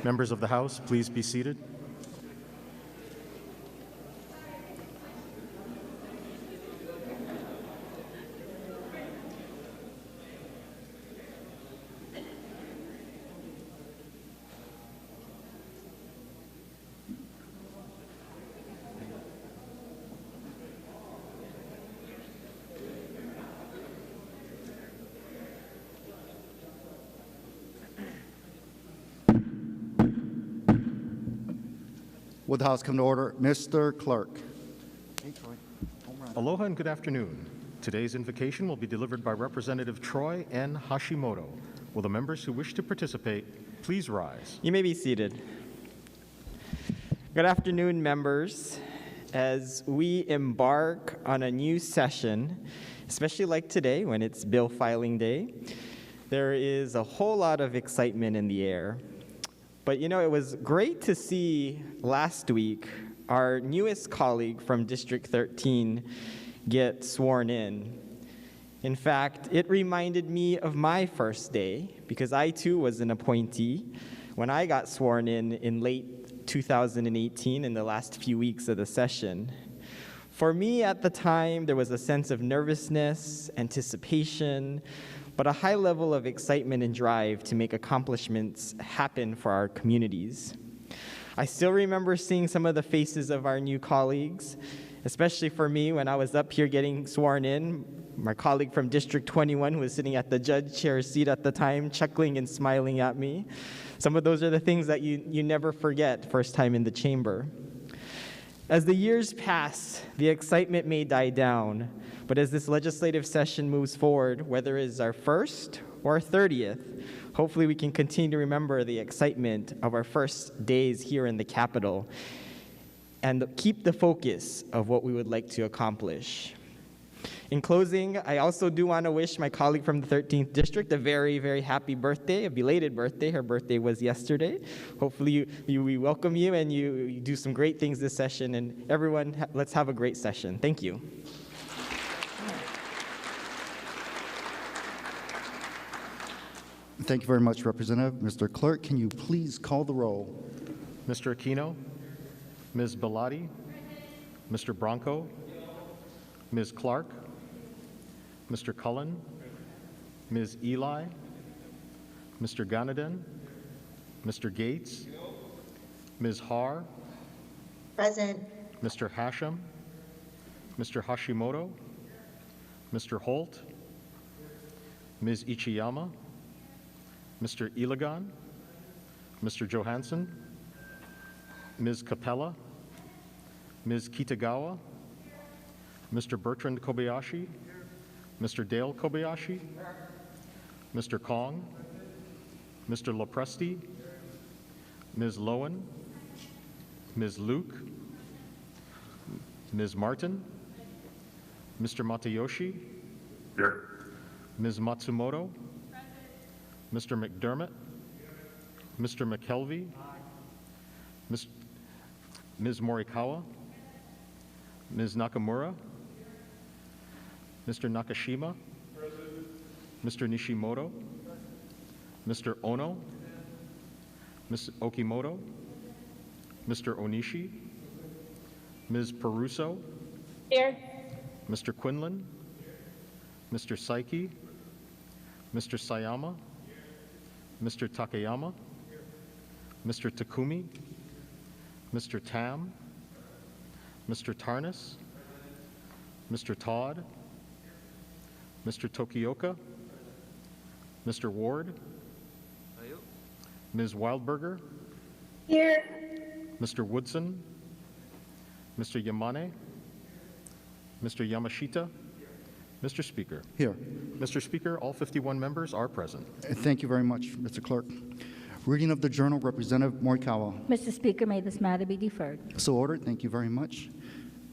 Members of the House, please be seated. Will the House come to order? Mr. Clerk. Aloha and good afternoon. Today's invocation will be delivered by Representative Troy N. Hashimoto. Will the members who wish to participate please rise? You may be seated. Good afternoon, members. As we embark on a new session, especially like today when it's bill filing day, there is a whole lot of excitement in the air. But you know, it was great to see last week our newest colleague from District 13 get sworn in. In fact, it reminded me of my first day because I too was an appointee when I got sworn in late 2018 in the last few weeks of the session. For me at the time, there was a sense of nervousness, anticipation, but a high level of excitement and drive to make accomplishments happen for our communities. I still remember seeing some of the faces of our new colleagues, especially for me when I was up here getting sworn in. My colleague from District 21 who was sitting at the judge chair seat at the time, chuckling and smiling at me. Some of those are the things that you never forget first time in the chamber. As the years pass, the excitement may die down, but as this legislative session moves forward, whether it is our first or 30th, hopefully we can continue to remember the excitement of our first days here in the Capitol and keep the focus of what we would like to accomplish. In closing, I also do want to wish my colleague from the 13th District a very, very happy birthday, a belated birthday. Her birthday was yesterday. Hopefully we welcome you and you do some great things this session. And everyone, let's have a great session. Thank you. Thank you very much, Representative. Mr. Clerk, can you please call the roll? Mr. Aquino, Ms. Bellotti, Mr. Bronco, Ms. Clark, Mr. Cullen, Ms. Eli, Mr. Ganaden, Mr. Gates, Ms. Har, Present. Mr. Hashem, Mr. Hashimoto, Mr. Holt, Ms. Ichiyama, Mr. Iligan, Mr. Johansson, Ms. Capella, Ms. Kitagawa, Mr. Bertrand Kobayashi, Mr. Dale Kobayashi, Mr. Kong, Mr. Lopresti, Ms. Lowen, Ms. Luke, Ms. Martin, Mr. Matayoshi, Here. Ms. Matsumoto, Mr. McDermott, Mr. McKelvey, Ms. Morikawa, Ms. Nakamura, Mr. Nakashima, Mr. Nishimoto, Mr. Ono, Ms. Okimoto, Mr. Onishi, Ms. Peruso, Here. Mr. Quinlan, Mr. Saiki, Mr. Sayama, Mr. Takayama, Mr. Takumi, Mr. Tam, Mr. Tarnas, Mr. Todd, Mr. Tokioka, Mr. Ward, Ms. Wildberger, Here. Mr. Woodson, Mr. Yamane, Mr. Yamashita, Mr. Speaker. Here. Mr. Speaker, all 51 members are present. Thank you very much, Mr. Clerk. Reading of the Journal, Representative Morikawa. Mr. Speaker, may this matter be deferred. So ordered. Thank you very much.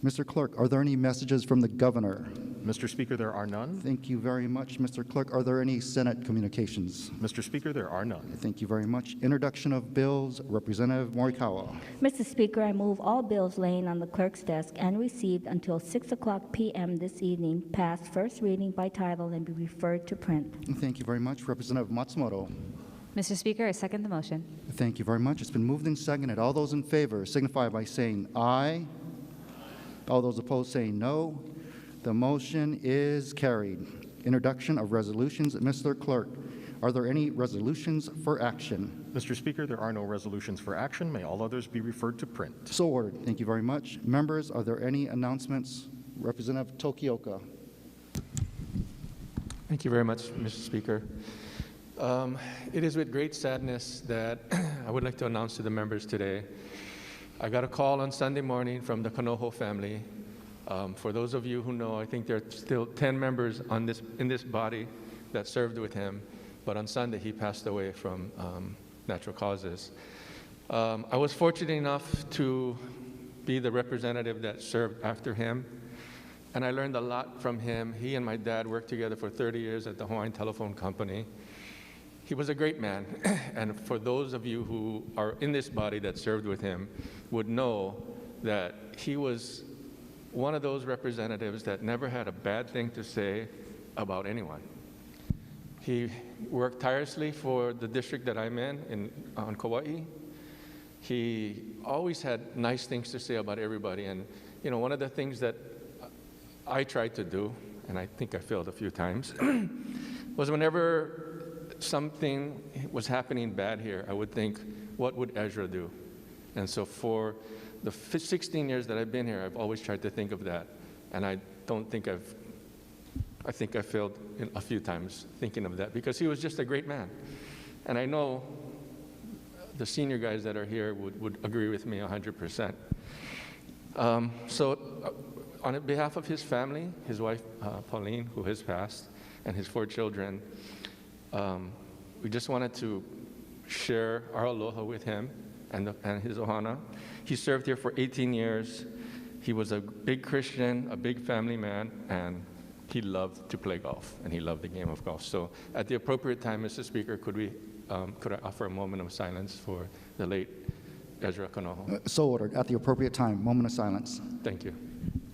Mr. Clerk, are there any messages from the Governor? Mr. Speaker, there are none. Thank you very much, Mr. Clerk. Are there any Senate communications? Mr. Speaker, there are none. Thank you very much. Introduction of bills, Representative Morikawa. Mr. Speaker, I move all bills laying on the clerk's desk and received until 6:00 p.m. this evening pass first reading by title and be referred to print. Thank you very much. Representative Matsumoto. Mr. Speaker, I second the motion. Thank you very much. It's been moved and seconded. All those in favor signify by saying aye. All those opposed saying no. The motion is carried. Introduction of resolutions. Mr. Clerk, are there any resolutions for action? Mr. Speaker, there are no resolutions for action. May all others be referred to print. So ordered. Thank you very much. Members, are there any announcements? Representative Tokioka. Thank you very much, Mr. Speaker. It is with great sadness that I would like to announce to the members today, I got a call on Sunday morning from the Kanoho family. For those of you who know, I think there are still 10 members in this body that served with him, but on Sunday he passed away from natural causes. I was fortunate enough to be the representative that served after him, and I learned a lot from him. He and my dad worked together for 30 years at the Hawaiian Telephone Company. He was a great man, and for those of you who are in this body that served with him would know that he was one of those representatives that never had a bad thing to say about anyone. He worked tirelessly for the district that I'm in on Kauai. He always had nice things to say about everybody, and you know, one of the things that I tried to do, and I think I failed a few times, was whenever something was happening bad here, I would think, what would Ezra do? And so for the 16 years that I've been here, I've always tried to think of that. And I think I failed a few times thinking of that, because he was just a great man. And I know the senior guys that are here would agree with me 100%. On behalf of his family, his wife, Pauline, who has passed, and his 4 children, we just wanted to share our aloha with him and his ohana. He served here for 18 years. He was a big Christian, a big family man, and he loved to play golf, and he loved the game of golf. So at the appropriate time, Mr. Speaker, could I offer a moment of silence for the late Ezra Kanoho? So ordered. At the appropriate time, moment of silence. Thank you.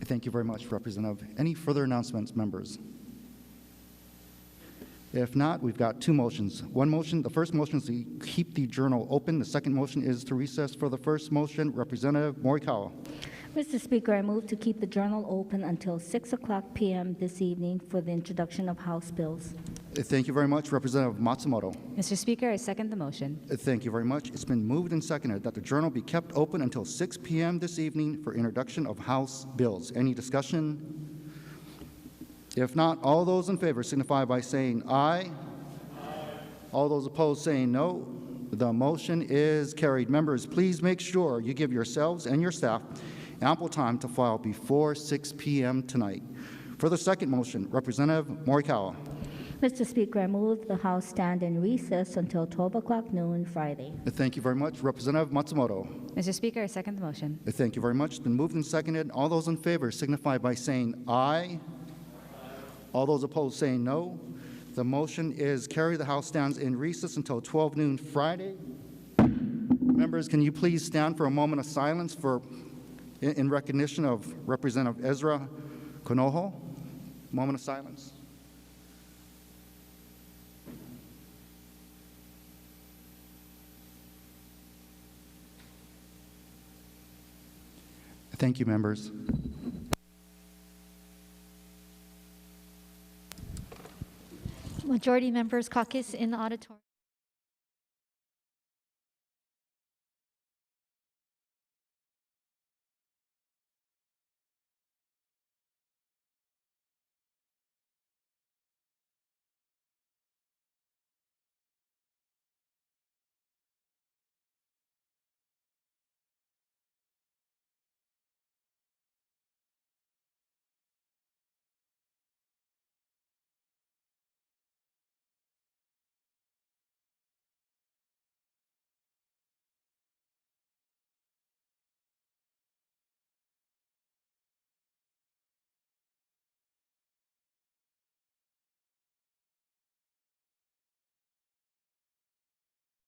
Thank you very much, Representative. Any further announcements, members? If not, we've got 2 motions. One motion, the first motion is to keep the journal open. The second motion is to recess. For the first motion, Representative Morikawa. Mr. Speaker, I move to keep the journal open until 6:00 p.m. this evening for the introduction of House bills. Thank you very much, Representative Matsumoto. Mr. Speaker, I second the motion. Thank you very much. It's been moved and seconded that the journal be kept open until 6 p.m. this evening for introduction of House bills. Any discussion? If not, all those in favor signify by saying aye. All those opposed saying no. The motion is carried. Members, please make sure you give yourselves and your staff ample time to file before 6 p.m. tonight. For the second motion, Representative Morikawa. Mr. Speaker, I move the House stand in recess until 12:00 noon Friday. Thank you very much. Representative Matsumoto. Mr. Speaker, I second the motion. Thank you very much. It's been moved and seconded. All those in favor signify by saying aye. All those opposed saying no. The motion is carried. The House stands in recess until 12 noon Friday. Members, can you please stand for a moment of silence in recognition of Representative Ezra Kanoho? Moment of silence. Thank you, members. Majority members caucus in the auditorium.